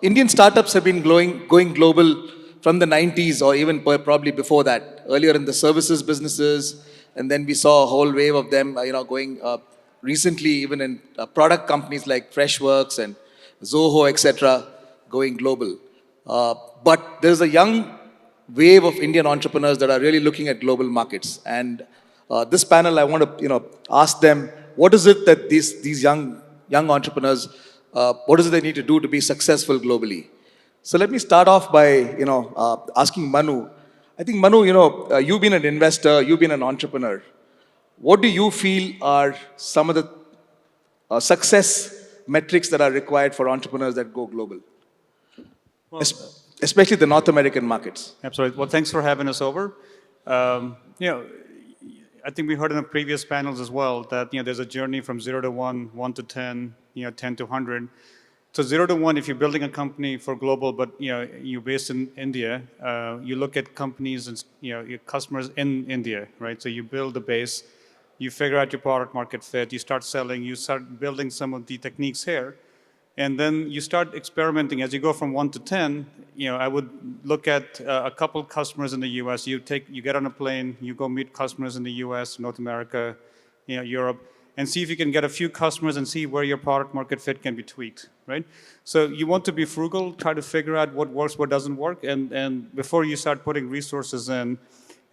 Indian startups have been going global from the 90s or even probably before that. Earlier in the services businesses, and then we saw a whole wave of them, going recently even in product companies like Freshworks and Zoho, etc., going global. But there's a young wave of Indian entrepreneurs that are really looking at global markets. And this panel, I want to ask them, what is it that these young entrepreneurs, what is it they need to do to be successful globally? So let me start off by asking Manu. I think Manu, you've been an investor, you've been an entrepreneur. What do you feel are some of the success metrics that are required for entrepreneurs that go global? Well, Especially the North American markets. absolutely. Well, thanks for having us over. Um, you know, I think we heard in the previous panels as well that there's a journey from 0 to 1, 1 to 10, 10 to 100. So 0 to 1, if you're building a company for global, but you're based in India, you look at companies and your customers in India, right? So you build the base, you figure out your product market fit, you start selling, you start building some of the techniques here. And then you start experimenting as you go from 1 to 10. I would look at a couple customers in the U.S. You get on a plane, you go meet customers in the U.S., North America, Europe, and see if you can get a few customers and see where your product market fit can be tweaked, right? So you want to be frugal, try to figure out what works, what doesn't work, and before you start putting resources in.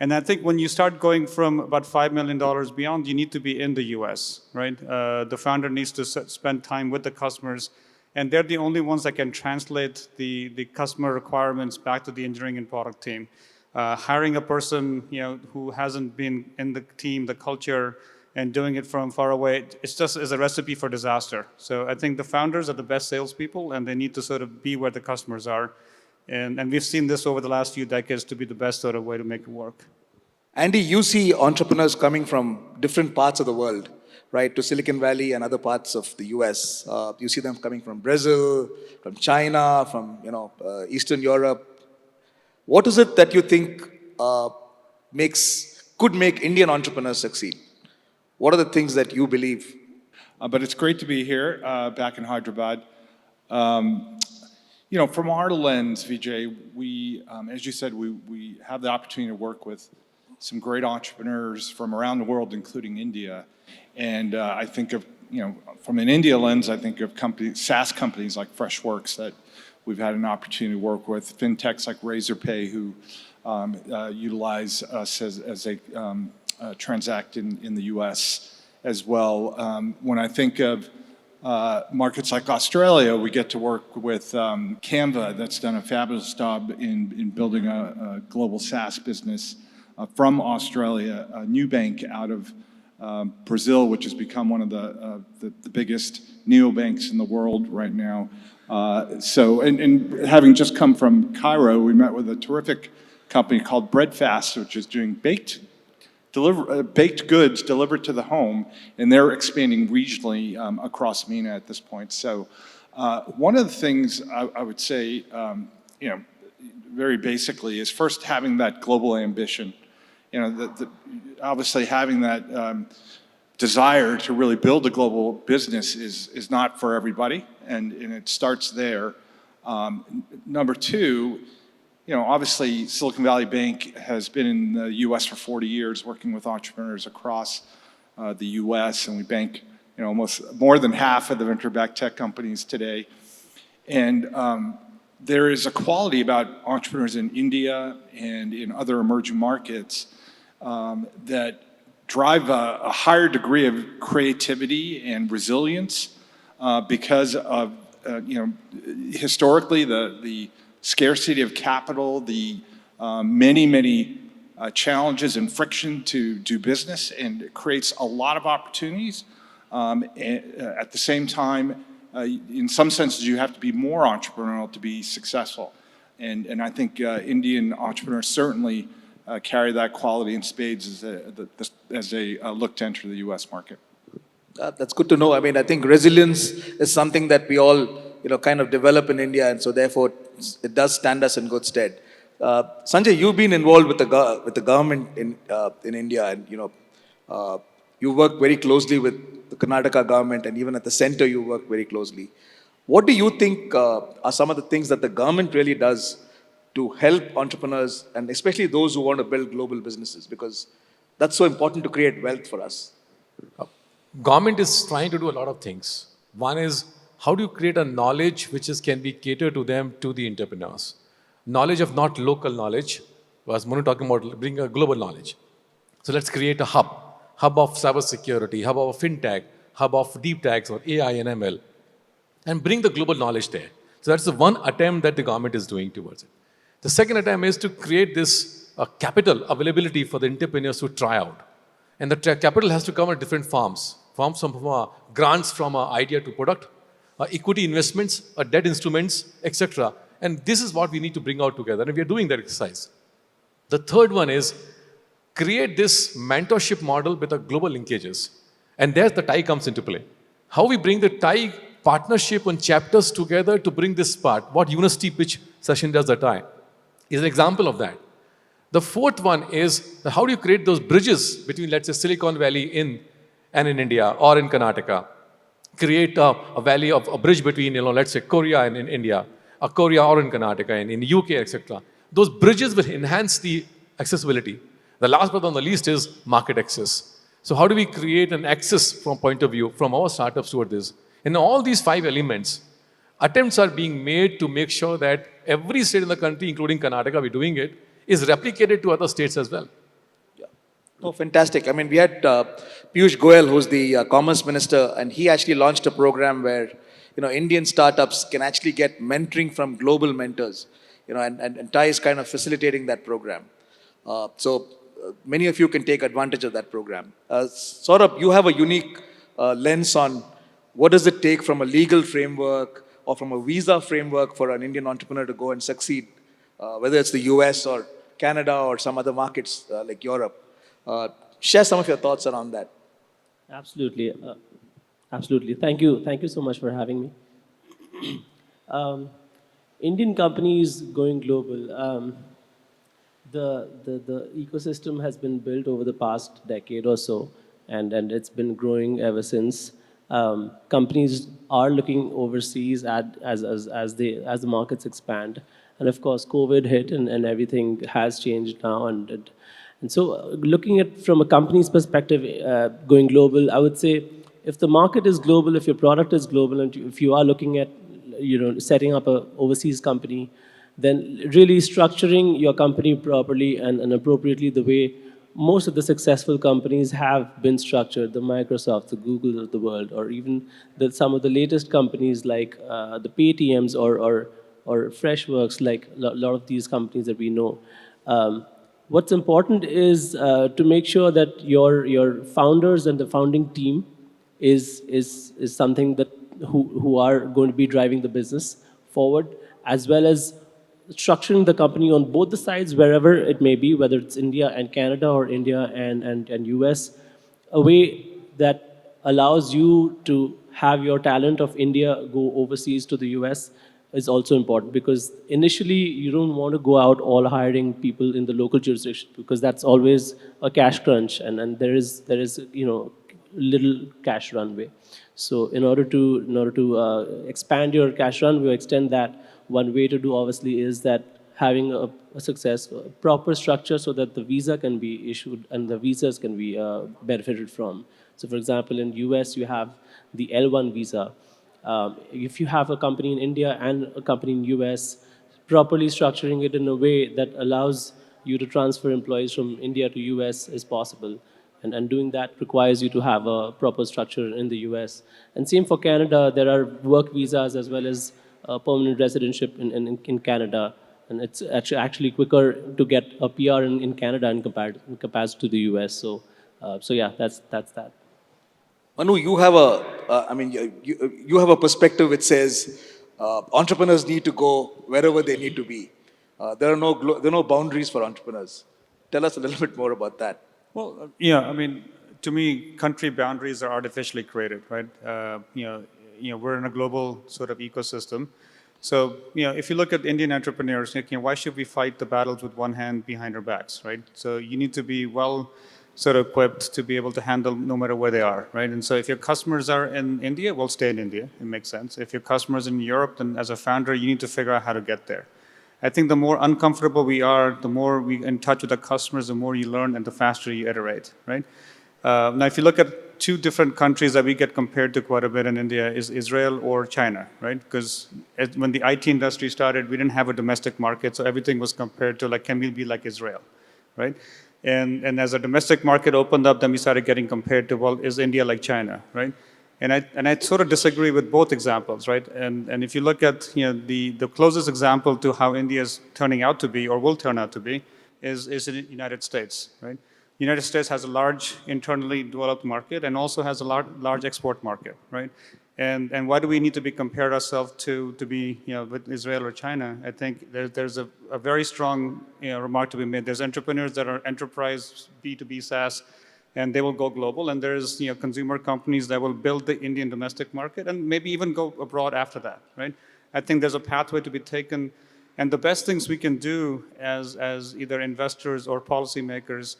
And I think when you start going from about $5 million beyond, you need to be in the U.S., right? The founder needs to spend time with the customers. And they're the only ones that can translate the customer requirements back to the engineering and product team. Hiring a person who hasn't been in the team, the culture, and doing it from far away, it's just is a recipe for disaster. So I think the founders are the best salespeople, and they need to sort of be where the customers are. And we've seen this over the last few decades to be the best sort of way to make it work. Andy, you see entrepreneurs coming from different parts of the world, right, to Silicon Valley and other parts of the US. You see them coming from Brazil, from China, from Eastern Europe. What is it that you think could make Indian entrepreneurs succeed? What are the things that you believe? But it's great to be here, back in Hyderabad. From our lens, Vijay, we, as you said, we have the opportunity to work with some great entrepreneurs from around the world, including India. And I think of, from an India lens, I think of SaaS companies like Freshworks that we've had an opportunity to work with, fintechs like Razorpay who utilize us as they transact in the US as well. When I think of markets like Australia, we get to work with Canva that's done a fabulous job in building a global SaaS business from Australia, Nubank out of Brazil, which has become one of the biggest neobanks in the world right now. And having just come from Cairo, we met with a terrific company called Breadfast, which is doing baked goods delivered to the home, and they're expanding regionally across MENA at this point. So one of the things I would say, very basically, is first having that global ambition. Obviously having that desire to really build a global business is not for everybody, and it starts there. Number two, obviously Silicon Valley Bank has been in the U.S. for 40 years, working with entrepreneurs across the U.S., and we bank almost more than half of the venture-backed tech companies today. And there is a quality about entrepreneurs in India and in other emerging markets that drive a higher degree of creativity and resilience because of historically the scarcity of capital, the many challenges and friction to do business, and it creates a lot of opportunities. At the same time, in some senses, you have to be more entrepreneurial to be successful. And I think Indian entrepreneurs certainly carry that quality in spades as they look to enter the U.S. market. That's good to know. I mean, I think resilience is something that we all, kind of develop in India, and so therefore it does stand us in good stead. Sanjay, you've been involved with the government in India, and you work very closely with the Karnataka government, and even at the center you work very closely. What do you think are some of the things that the government really does to help entrepreneurs and especially those who want to build global businesses? Because that's so important to create wealth for us. Government is trying to do a lot of things. One is how do you create a knowledge which can be catered to them, to the entrepreneurs. Knowledge of not local knowledge, was Monu talking about bring a global knowledge. So let's create a hub of cybersecurity, hub of fintech, hub of deep techs or AI and ML, and bring the global knowledge there. So that's the one attempt that the government is doing towards it. The second attempt is to create this capital availability for the entrepreneurs to try out. And the capital has to come in different forms. Forms from grants from idea to product, equity investments, debt instruments, etc. And this is what we need to bring out together. And we are doing that exercise. The third one is create this mentorship model with a global linkages. And there's the tie comes into play. How we bring the tie partnership and chapters together to bring this part. What university pitch session does the tie is an example of that. The fourth one is how do you create those bridges between, let's say, Silicon Valley in India or in Karnataka? Create a valley of a bridge between, let's say, Korea and in India, or Korea or in Karnataka and in UK, etc. Those bridges will enhance the accessibility. The last but not the least is market access. So how do we create an access from point of view from our startups toward this? In all these 5 elements, attempts are being made to make sure that every state in the country, including Karnataka, we're doing it, is replicated to other states as well. Yeah. Oh, fantastic. I mean, we had Piyush Goyal, who's the Commerce Minister, and he actually launched a program where, Indian startups can actually get mentoring from global mentors, and TIE is kind of facilitating that program. So many of you can take advantage of that program. Saurabh, you have a unique lens on what does it take from a legal framework or from a visa framework for an Indian entrepreneur to go and succeed, whether it's the US or Canada or some other markets like Europe. Share some of your thoughts around that. Absolutely. Absolutely. Thank you. Thank you so much for having me. Indian companies going global. The ecosystem has been built over the past decade or so, and it's been growing ever since. Companies are looking overseas as the markets expand, and of course, COVID hit and everything has changed now, and so looking at from a company's perspective, going global, I would say if the market is global, if your product is global, and if you are looking at setting up a overseas company, then really structuring your company properly and appropriately the way most of the successful companies have been structured, the Microsoft, the Google of the world, or even some of the latest companies like the Paytms or Freshworks, like a lot of these companies that we know. What's important is to make sure that your founders and the founding team is something that who are going to be driving the business forward, as well as structuring the company on both the sides, wherever it may be, whether it's India and Canada or India and US, a way that allows you to have your talent of India go overseas to the US is also important, because initially you don't want to go out all hiring people in the local jurisdiction, because that's always a cash crunch, and there is little cash runway. So in order to expand your cash runway, extend that, one way to do obviously is that having a proper structure so that the visa can be issued and the visas can be benefited from. So for example, in US you have the L1 visa. If you have a company in India and a company in US, properly structuring it in a way that allows you to transfer employees from India to US is possible. And doing that requires you to have a proper structure in the US. And same for Canada, there are work visas as well as permanent residentship in Canada. And it's actually quicker to get a PR in Canada in comparison to the US. So yeah, that's that. Manu, you have you have a perspective which says entrepreneurs need to go wherever they need to be. There are no boundaries for entrepreneurs. Tell us a little bit more about that. Well, yeah, I mean, to me, country boundaries are artificially created, right? We're in a global sort of ecosystem. So, if you look at Indian entrepreneurs, why should we fight the battles with one hand behind our backs, right? So you need to be well sort of equipped to be able to handle no matter where they are, right? And so if your customers are in India, well, stay in India. It makes sense. If your customers in Europe, then as a founder, you need to figure out how to get there. I think the more uncomfortable we are, the more we in touch with the customers, the more you learn and the faster you iterate, right? Now, if you look at two different countries that we get compared to quite a bit in India is Israel or China, right? Because when the IT industry started, we didn't have a domestic market, so everything was compared to like, can we be like Israel, right? And as a domestic market opened up, then we started getting compared to, well, is India like China, right? And I sort of disagree with both examples, right? And if you look at the closest example to how India is turning out to be or will turn out to be is the United States, right? The United States has a large internally developed market and also has a large export market, right? And why do we need to be compared ourselves to be with Israel or China? I think there's a very strong remark to be made. There's entrepreneurs that are enterprise B2B SaaS, and they will go global. And there's consumer companies that will build the Indian domestic market and maybe even go abroad after that, right? I think there's a pathway to be taken. And the best things we can do as either investors or policymakers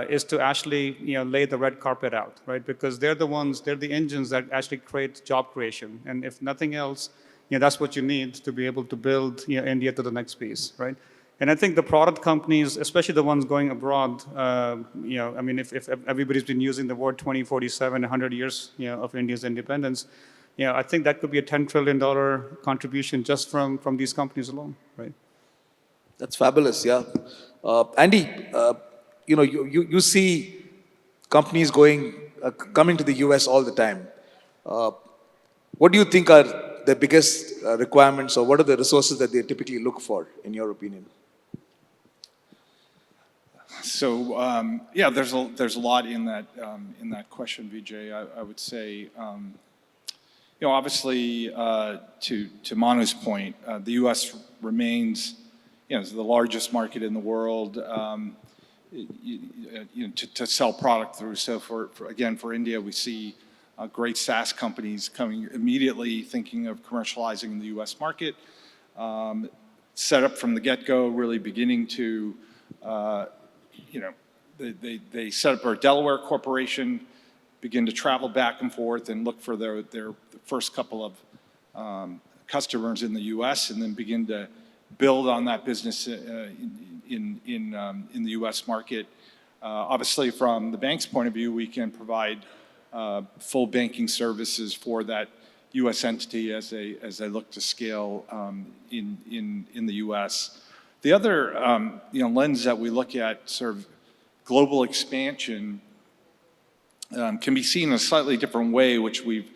is to actually lay the red carpet out, right? Because they're the engines that actually create job creation. And if nothing else, that's what you need to be able to build India to the next piece, right? And I think the product companies, especially the ones going abroad, I mean, if everybody's been using the word 2047, 100 years of India's independence, I think that could be a $10 trillion contribution just from these companies alone, right? That's fabulous, yeah. Andy, you see companies coming to the US all the time. What do you think are the biggest requirements, or what are the resources that they typically look for, in your opinion? So yeah, there's a lot in that question, Vijay. I would say, obviously, to Manu's point, the U.S. remains, the largest market in the world. To sell product through. So for India, we see great SaaS companies coming immediately thinking of commercializing in the U.S. market. Set up from the get-go, really beginning to, they set up a Delaware corporation, begin to travel back and forth and look for their first couple of customers in the U.S. and then begin to build on that business in the U.S. market. Obviously, from the bank's point of view, we can provide full banking services for that U.S. entity as they look to scale in the U.S. The other lens that we look at, sort of global expansion, can be seen in a slightly different way, which we've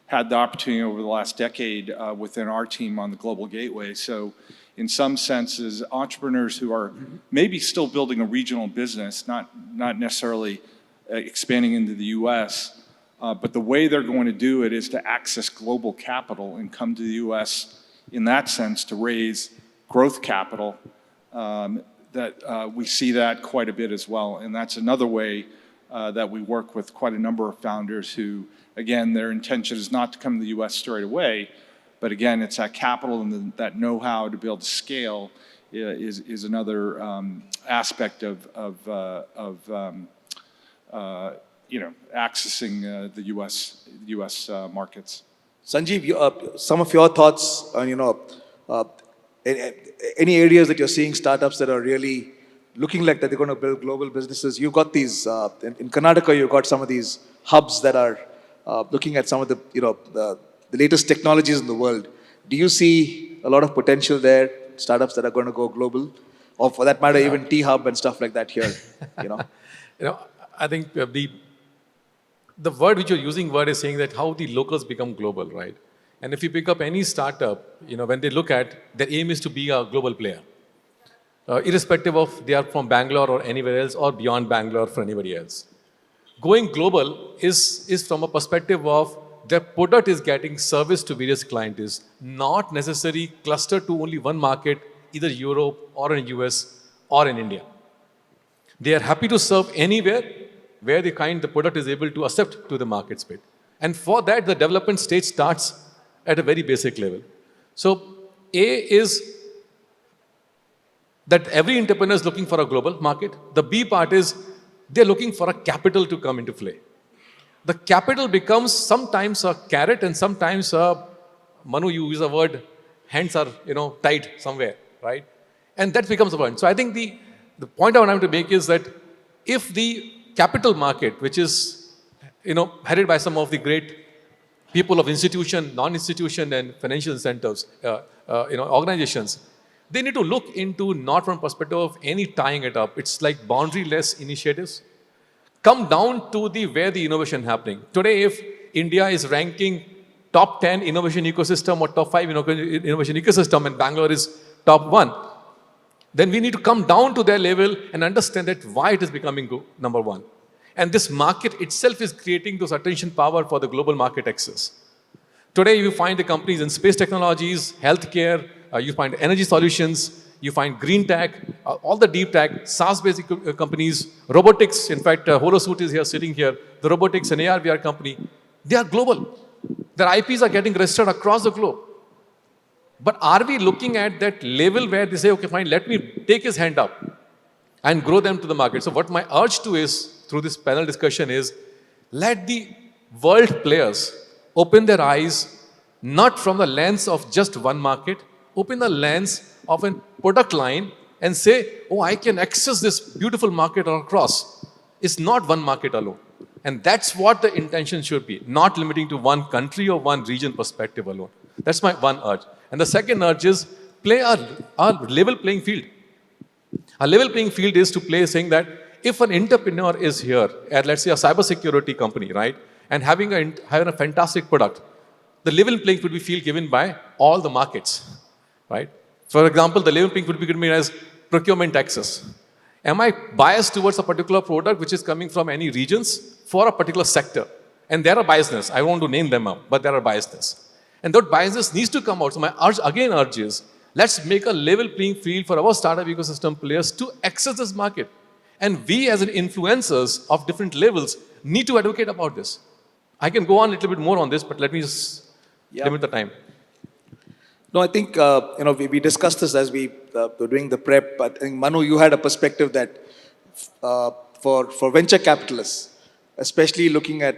had the opportunity over the last decade within our team on the Global Gateway. So in some senses, entrepreneurs who are maybe still building a regional business, not necessarily expanding into the U.S., but the way they're going to do it is to access global capital and come to the U.S. in that sense to raise growth capital. We see that quite a bit as well. And that's another way that we work with quite a number of founders who, again, their intention is not to come to the U.S. straight away, but again, it's that capital and that know-how to be able to scale is another aspect of accessing the U.S. markets. Sanjeev, some of your thoughts on any areas that you're seeing startups that are really looking like that they're going to build global businesses. You've got these in Karnataka. You've got some of these hubs that are looking at some of the latest technologies in the world. Do you see a lot of potential there? Startups that are going to go global, or for that matter, even T-Hub and stuff like that here. I think the word which you're using is saying that how the locals become global, right? And if you pick up any startup, when they look at, their aim is to be a global player, irrespective of they are from Bangalore or anywhere else, or beyond Bangalore for anybody else. Going global is from a perspective of their product is getting service to various clients, not necessarily clustered to only one market, either Europe or in US or in India. They are happy to serve anywhere where the product is able to accept to the market space. And for that, the development stage starts at a very basic level. So A is that every entrepreneur is looking for a global market. The B part is they're looking for a capital to come into play. The capital becomes sometimes a carrot and sometimes a, Manu, you use a word, hands are, tied somewhere, right? And that becomes the point. So I think the point I want to make is that if the capital market, which is, headed by some of the great people of institution, non-institution and financial centers, organizations, they need to look into not from perspective of any tying it up. It's like boundary-less initiatives. Come down to where the innovation happening. Today, if India is ranking top 10 innovation ecosystem or top 5 innovation ecosystem and Bangalore is top 1, then we need to come down to their level and understand that why it is becoming number 1. And this market itself is creating those attention power for the global market access. Today, you find the companies in space technologies, healthcare, you find energy solutions, you find green tech, all the deep tech, SaaS-based companies, robotics. In fact, Holosuite is here, sitting here. The robotics and AR/VR company, they are global. Their IPs are getting registered across the globe. But are we looking at that level where they say, okay, fine, let me take his hand up and grow them to the market? So what my urge to is, through this panel discussion is, let the world players open their eyes, not from the lens of just one market, open the lens of a product line and say, oh, I can access this beautiful market across. It's not one market alone. And that's what the intention should be, not limiting to one country or one region perspective alone. That's my one urge. And the second urge is play our level playing field. A level playing field is to play saying that if an entrepreneur is here at, let's say, a cybersecurity company, right, and having a fantastic product, the level playing field will be given by all the markets, right? For example, the level playing field will be given as procurement access. Am I biased towards a particular product which is coming from any regions for a particular sector? And there are biasness. I won't name them up, but there are biasness. And that biasness needs to come out. So my urge is, let's make a level playing field for our startup ecosystem players to access this market. And we as influencers of different levels need to advocate about this. I can go on a little bit more on this, but let me just limit the time. No, I think, we discussed this as we were doing the prep. I think, Manu, you had a perspective that for venture capitalists, especially looking at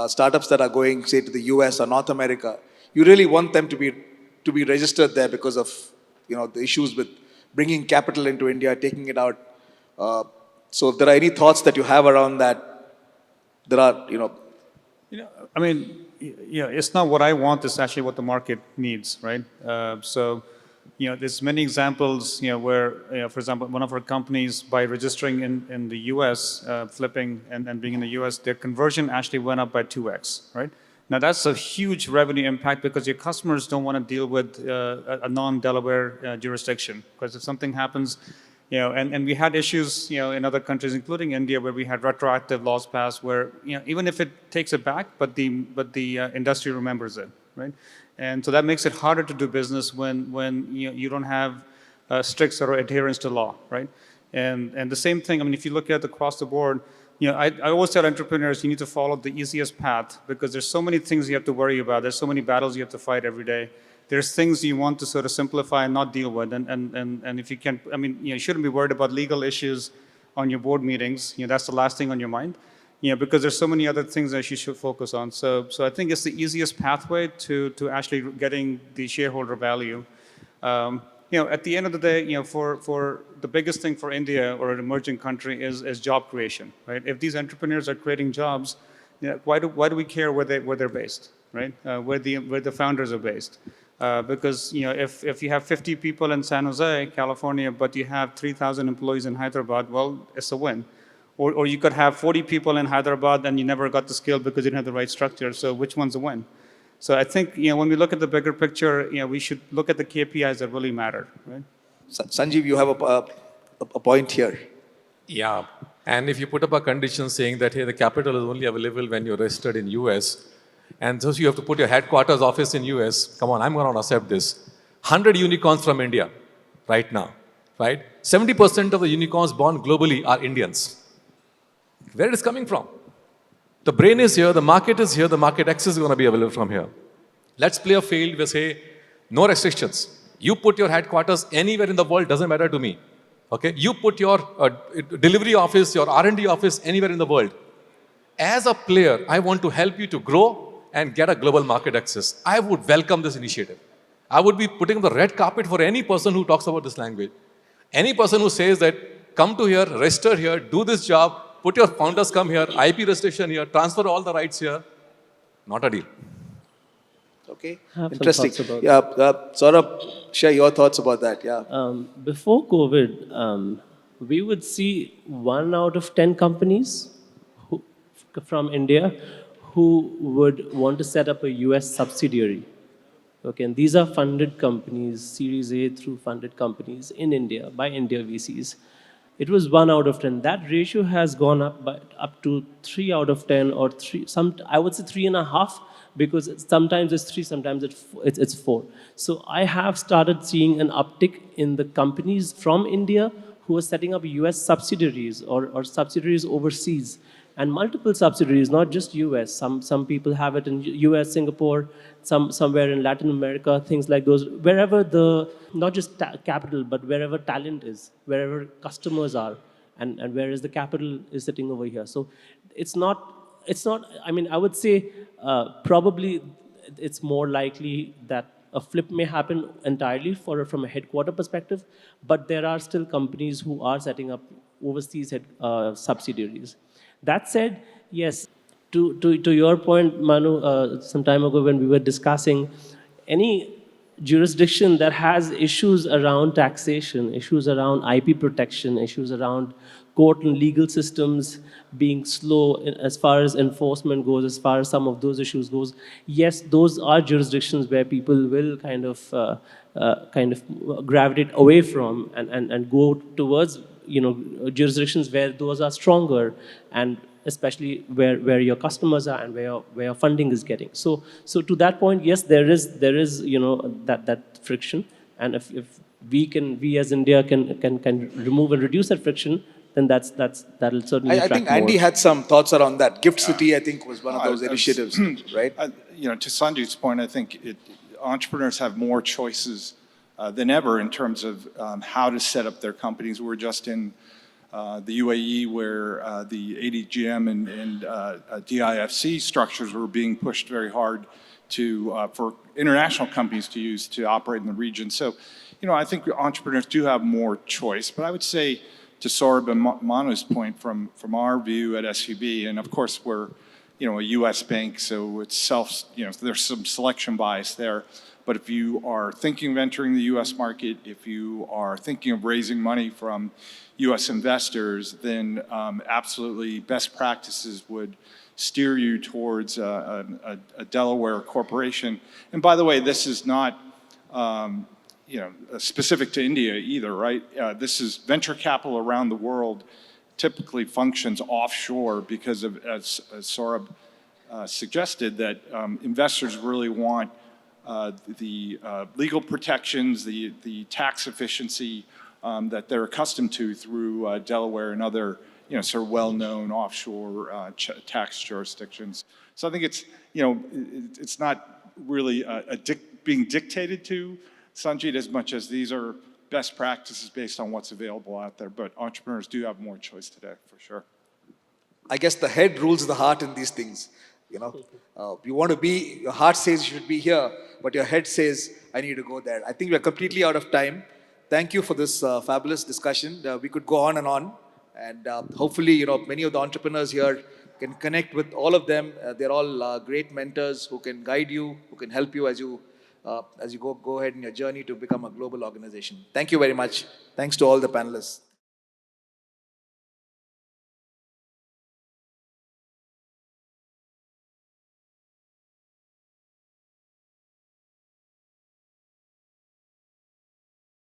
startups that are going, say, to the US or North America, you really want them to be registered there because of, the issues with bringing capital into India, taking it out. So if there are any thoughts that you have around that, there are, I mean, it's not what I want, it's actually what the market needs, right? There's many examples, where, for example, one of our companies, by registering in the US, flipping and being in the US, their conversion actually went up by 2x, right? Now, that's a huge revenue impact because your customers don't want to deal with a non-Delaware jurisdiction. Because if something happens, and we had issues, in other countries, including India, where we had retroactive laws passed where, even if it takes it back, but the industry remembers it, right? And so that makes it harder to do business when you don't have strict sort of adherence to law, right? And the same thing, I mean, if you look at across the board, I always tell entrepreneurs you need to follow the easiest path because there's so many things you have to worry about. There's so many battles you have to fight every day. There's things you want to sort of simplify and not deal with. And if you can, I mean, you shouldn't be worried about legal issues on your board meetings. That's the last thing on your mind. Because there's so many other things that you should focus on. So I think it's the easiest pathway to actually getting the shareholder value. At the end of the day, for the biggest thing for India or an emerging country is job creation, right? If these entrepreneurs are creating jobs, why do we care where they're based, right? Where the founders are based. Because if you have 50 people in San Jose, California, but you have 3,000 employees in Hyderabad, well, it's a win. Or you could have 40 people in Hyderabad and you never got the scale because you didn't have the right structure. So which one's a win? So I think when we look at the bigger picture, we should look at the KPIs that really matter, right? Sanjeev, you have a point here. Yeah, and if you put up a condition saying that, hey, the capital is only available when you're registered in US, and so you have to put your headquarters office in US, come on, I'm going to accept this. 100 unicorns from India right now, right? 70% of the unicorns born globally are Indians. Where it is coming from? The brain is here, the market is here, the market access is going to be available from here. Let's play a field where say, no restrictions. You put your headquarters anywhere in the world, doesn't matter to me. Okay, you put your delivery office, your R&D office anywhere in the world. As a player, I want to help you to grow and get a global market access. I would welcome this initiative. I would be putting the red carpet for any person who talks about this language. Any person who says that, come to here, register here, do this job, put your founders come here, IP registration here, transfer all the rights here. Not a deal. Okay, I have some interesting. thoughts about Yeah, Saurabh, share your thoughts about that. Yeah. Before COVID, we would see 1 out of 10 companies who, from India who would want to set up a US subsidiary. Okay, and these are funded companies, Series A through funded companies in India by India VCs. It was 1 out of 10. That ratio has gone up to 3 out of 10 or I would say 3.5, because sometimes it's 3, sometimes it's 4. So I have started seeing an uptick in the companies from India who are setting up US subsidiaries or subsidiaries overseas, and multiple subsidiaries, not just US. Some people have it in US, Singapore, somewhere in Latin America, things like those, wherever not just capital, but wherever talent is, wherever customers are, and whereas the capital is sitting over here. So it's not, I mean, I would say probably it's more likely that a flip may happen entirely from a headquarter perspective, but there are still companies who are setting up overseas subsidiaries. That said, yes, to your point, Manu, some time ago when we were discussing, any jurisdiction that has issues around taxation, issues around IP protection, issues around court and legal systems being slow as far as enforcement goes, as far as some of those issues goes, yes, those are jurisdictions where people will kind of gravitate away from and go towards jurisdictions where those are stronger, and especially where your customers are and where your funding is getting. So to that point, yes, there is that friction, and if we as India can remove and reduce that friction, then that'll certainly I attract think Andy more. had some thoughts around that. Gift City, I think, was one of those I was- initiatives, right? To Sanjay's point, I think entrepreneurs have more choices than ever in terms of how to set up their companies. We're just in the UAE where the ADGM and DIFC structures were being pushed very hard for international companies to use to operate in the region. So, I think entrepreneurs do have more choice. But I would say, to Saurabh and Manu's point, from our view at SVB, and of course we're a U.S. bank, so it's there's some selection bias there. But if you are thinking of entering the U.S. market, if you are thinking of raising money from U.S. investors, then absolutely best practices would steer you towards a Delaware corporation. And by the way, this is not specific to India either, right? This is venture capital around the world typically functions offshore because of, as Saurabh suggested, that investors really want the legal protections, the tax efficiency that they're accustomed to through Delaware and other sort of well-known offshore tax jurisdictions. So I think it's not really being dictated to, Sanjit, as much as these are best practices based on what's available out there. But entrepreneurs do have more choice today, for sure. I guess the head rules the heart in these things. You want to be, your heart says you should be here, but your head says, I need to go there. I think we're completely out of time. Thank you for this fabulous discussion. We could go on, and hopefully, many of the entrepreneurs here can connect with all of them. They're all great mentors who can guide you, who can help you as you go ahead in your journey to become a global organization. Thank you very much. Thanks to all the panelists.